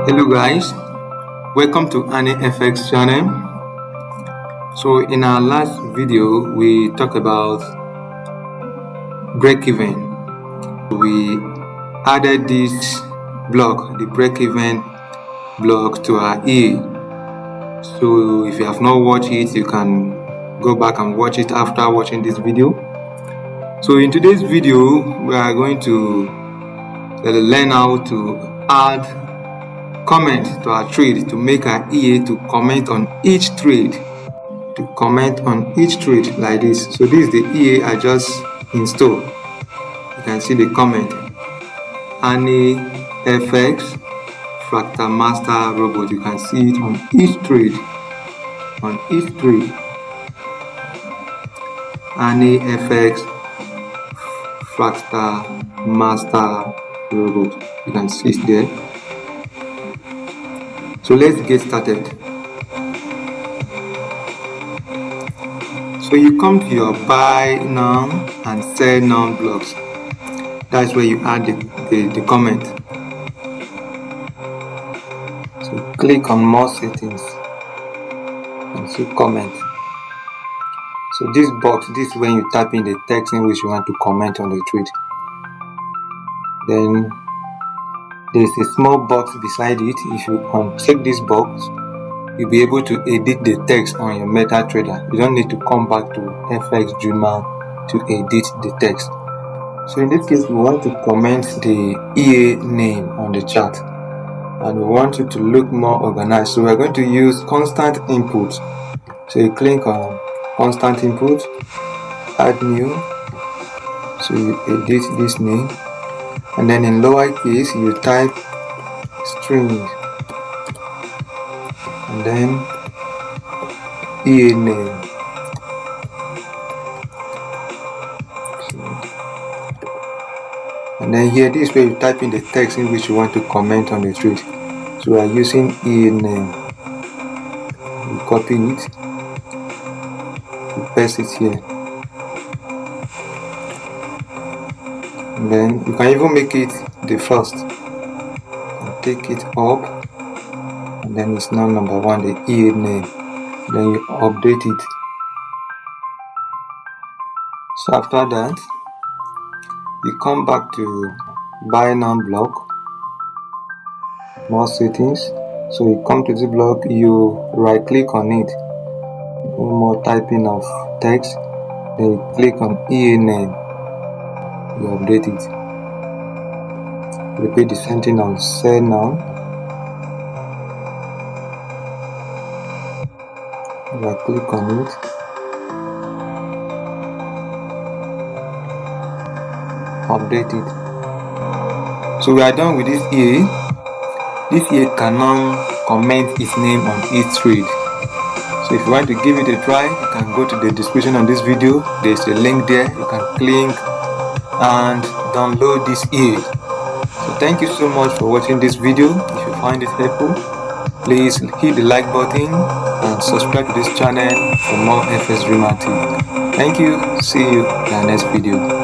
Hello guys, welcome to Annie FX channel. So in our last video we talked about break-even. We added this block, the break-even block, to our EA. So if you have not watched it, you can go back and watch it after watching this video. So in today's video we are going to learn how to add comment to our trade, to make our EA to comment on each trade, like this. So this is the EA I just installed. You can see the comment, Annie FX Fractal Master Robot. You can see it on each trade, Annie FX Fractal Master Robot. You can see it there. So let's get started. So you come to your buy now and sell now blocks. That's where you add the comment. So click on more settings and see comment. So this box, this is when you type in the text in which you want to comment on the trade. Then there's a small box beside it. If you uncheck this box, you'll be able to edit the text on your MetaTrader. You don't need to come back to fxDreema to edit the text. So in this case, we want to comment the EA name on the chart, and we want it to look more organized. So we're going to use constant input. So you click on constant input, add new. So you edit this name, and then in lowercase you type string, and then EA name. And then here, this is where you type in the text in which you want to comment on the trade. So we are using EA name. You copy it, you paste it here, and then you can even make it the first and take it up, and then it's now number one, the EA name. Then you update it. So after that, you come back to buy now block, more settings. So you come to this block, you right click on it, no more typing of text, then you click on EA name, you update it. Repeat the same thing on sell now. Right click on it, update it. So we are done with this EA. This EA can now comment its name on each trade. So if you want to give it a try, you can go to the description of this video. There's a link there. You can click and download this EA. So thank you so much for watching this video. If you find it helpful, please hit the like button and subscribe to this channel for more fxDreema tips. Thank you. See you in our next video.